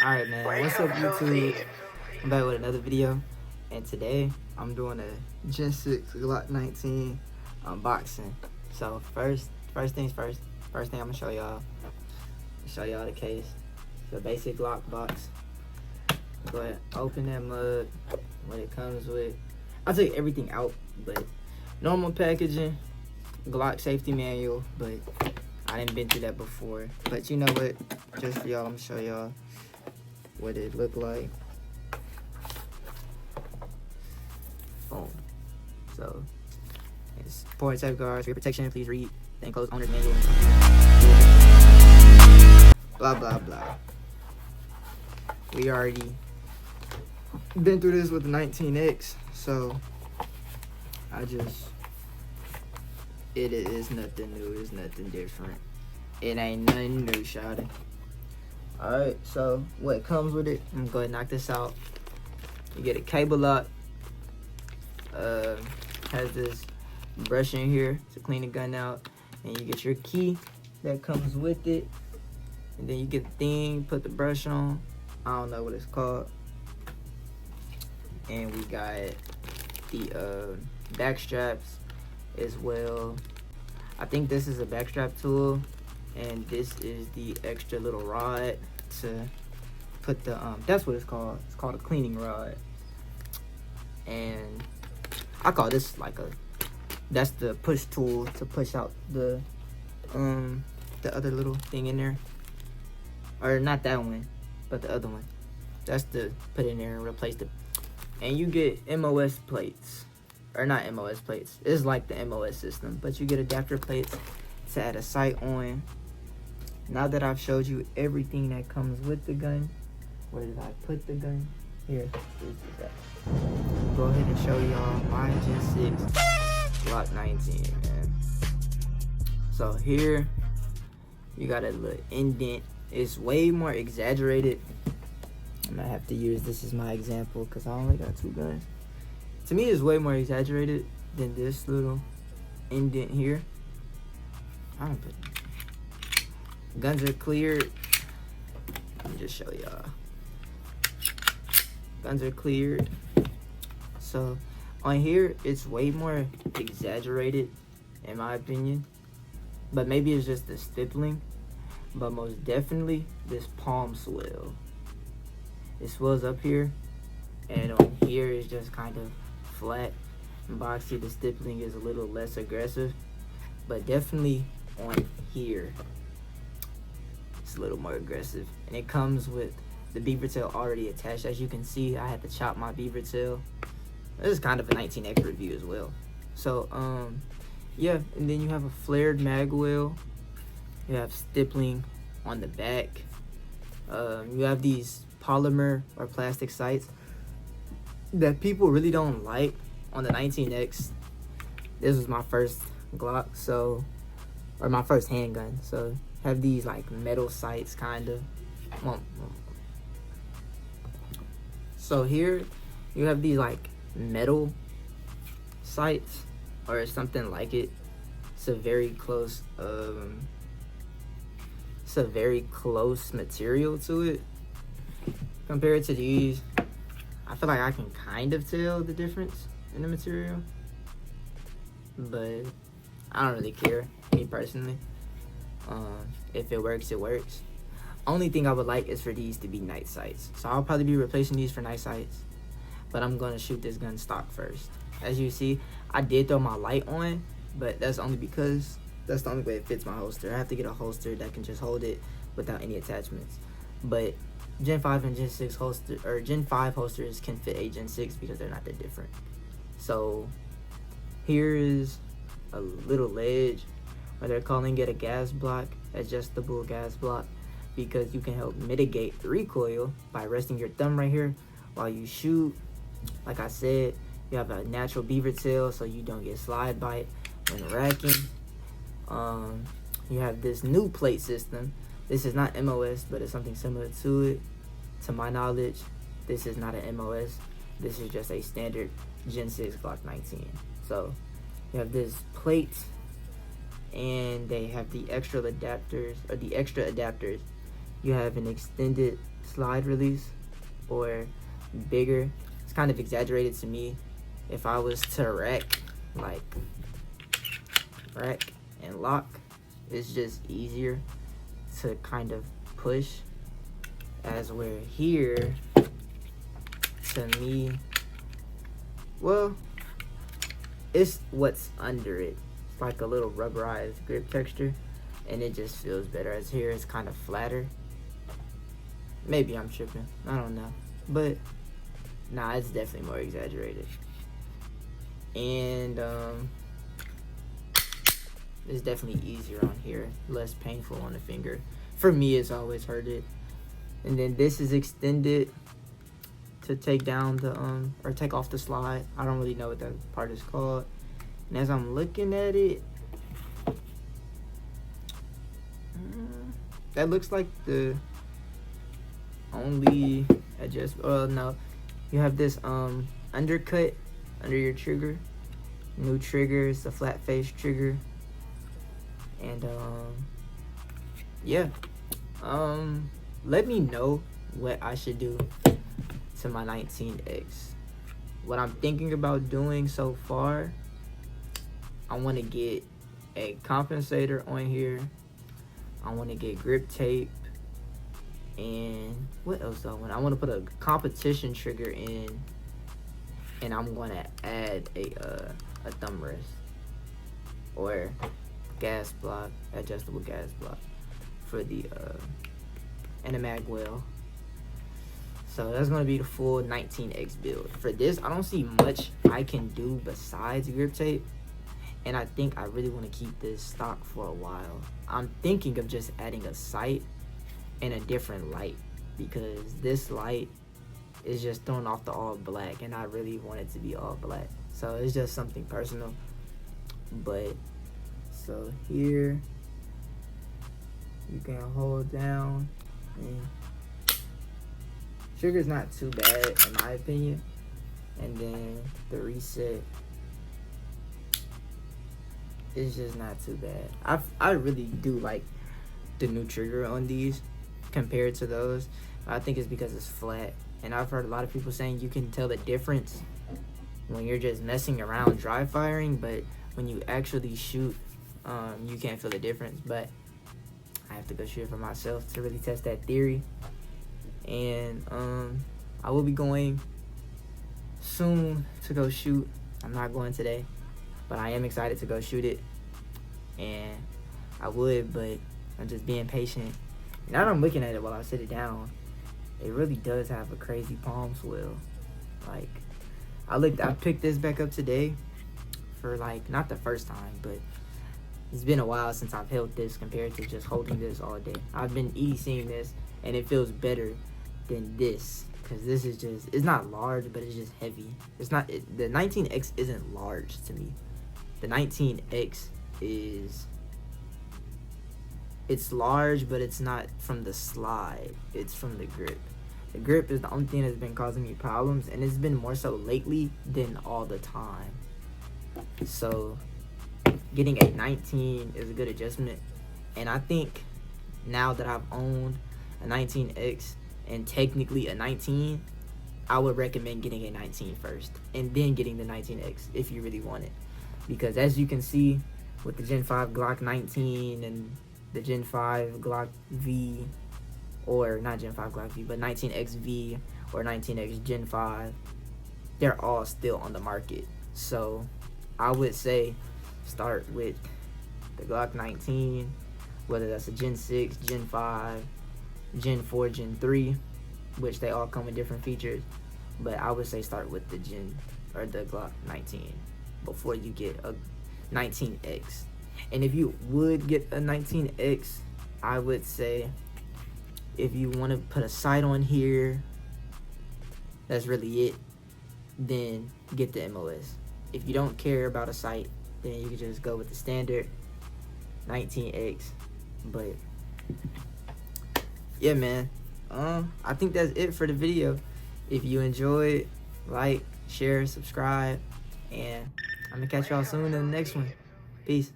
Alright man, what's up YouTube? I'm back with another video, and today I'm doing a Gen 6 Glock 19 unboxing. So first things first thing I'm gonna show y'all the case. The basic Glock box. Go ahead, open that mug, what it comes with. I took everything out, but normal packaging, Glock safety manual, but I didn't been through that before. But you know what, just for y'all, I'm gonna show y'all what it look like. Boom. So it's important safeguards for your protection. Please read the enclosed owner's manual and blah blah blah. We already been through this with the 19X, so it is nothing new, it's nothing different. It ain't nothing new, shawty. Alright, so what comes with it, I'm gonna go ahead and knock this out. You get a cable lock. Has this brush in here to clean the gun out. And you get your key that comes with it. And then you get the thing, put the brush on. I don't know what it's called. And we got the back straps as well. I think this is a backstrap tool. And this is the extra little rod to put the that's what it's called. It's called a cleaning rod. And I call this like that's the push tool to push out the other little thing in there. Or not that one, but the other one. That's to put in there and replace the. And you get MOS plates. Or not MOS plates. It's like the MOS system, but you get adapter plates to add a sight on. Now that I've showed you everything that comes with the gun, where did I put the gun? Here, go ahead and show y'all my Gen 6 Glock 19, man. So here, you got a little indent. It's way more exaggerated. I'm gonna have to use this as my example because I only got 2 guns. To me, it's way more exaggerated than this little indent here. I don't put. Guns are cleared. Let me just show y'all. Guns are cleared. So on here, it's way more exaggerated, in my opinion. But maybe it's just the stippling. But most definitely, this palm swell. It swells up here, and on here is just kind of flat and boxy. The stippling is a little less aggressive, but definitely on here, it's a little more aggressive. And it comes with the beaver tail already attached. As you can see, I had to chop my beaver tail. This is kind of a 19X review as well. So yeah, and then you have a flared mag well. You have stippling on the back. You have these polymer or plastic sights that people really don't like on the 19X. This was my first Glock, or my first handgun, so have these like metal sights kind of. So here you have these like metal sights or something like it. It's a very close material to it. Compared to these, I feel like I can kind of tell the difference in the material, but I don't really care, me personally. If it works, it works. Only thing I would like is for these to be night sights, so I'll probably be replacing these for night sights, but I'm gonna shoot this gun stock first. As you see, I did throw my light on, but that's only because that's the only way it fits my holster. I have to get a holster that can just hold it without any attachments. But Gen 5 and Gen 6 holster, or Gen 5 holsters can fit a Gen 6 because they're not that different. So here is a little ledge where they're calling it a gas block, adjustable gas block, because you can help mitigate the recoil by resting your thumb right here while you shoot. Like I said, you have a natural beaver tail so you don't get slide bite when racking. You have this new plate system. This is not MOS, but it's something similar to it. To my knowledge, this is not an MOS. This is just a standard Gen 6 Glock 19. So you have this plate, and they have the extra adapters, you have an extended slide release or bigger. It's kind of exaggerated to me. If I was to rack and lock, it's just easier to kind of push, as where here, to me, well, it's what's under it. It's like a little rubberized grip texture, and it just feels better. As here, it's kind of flatter. Maybe I'm tripping, I don't know, but nah, it's definitely more exaggerated. And it's definitely easier on here, less painful on the finger. For me, it's always hurt it. And then this is extended to take down the or take off the slide. I don't really know what that part is called. And as I'm looking at it, that looks like the only adjust. No, you have this undercut under your trigger. New trigger is the flat face trigger. And yeah, let me know what I should do to my 19X. What I'm thinking about doing so far, I want to get a compensator on here. I want to get grip tape. And what else do I want? I want to put a competition trigger in, and I'm going to add a thumb rest or gas block, adjustable gas block for the and a mag well. So that's going to be the full 19X build. For this, I don't see much I can do besides grip tape, and I think I really want to keep this stock for a while. I'm thinking of just adding a sight and a different light, because this light is just throwing off the all black, and I really want it to be all black. So it's just something personal. But so here you can hold down, and trigger's not too bad in my opinion. And then the reset is just not too bad. I really do like the new trigger on these compared to those. I think it's because it's flat, and I've heard a lot of people saying you can tell the difference when you're just messing around dry firing, but when you actually shoot, you can't feel the difference. But I have to go shoot it for myself to really test that theory. And I will be going soon to go shoot. I'm not going today, but I am excited to go shoot it. And I would, but I'm just being patient. Now that I'm looking at it while I sit it down, it really does have a crazy palm swell. Like, I picked this back up today for, like, not the first time, but it's been a while since I've held this compared to just holding this all day. I've been EDCing this, and it feels better than this, because this is just, it's not large, but it's just heavy. It's not, the 19X isn't large to me. The 19X is, it's large, but it's not from the slide, it's from the grip. The grip is the only thing that's been causing me problems, and it's been more so lately than all the time. So getting a 19 is a good adjustment, and I think now that I've owned a 19X and technically a 19, I would recommend getting a 19 first and then getting the 19X if you really want it. Because as you can see with the Gen 5 Glock 19 and the Gen 5 Glock V, or not Gen 5 Glock V, but 19X V or 19X Gen 5, they're all still on the market. So I would say start with the Glock 19, whether that's a Gen 6, Gen 5, Gen 4, Gen 3, which they all come with different features. But I would say start with the the Glock 19 before you get a 19X. And if you would get a 19X, I would say if you want to put a sight on here, that's really it, then get the MOS. If you don't care about a sight, then you can just go with the standard 19X. But yeah, man, I think that's it for the video. If you enjoyed, like, share, subscribe, and I'm gonna catch y'all soon in the next one. Peace.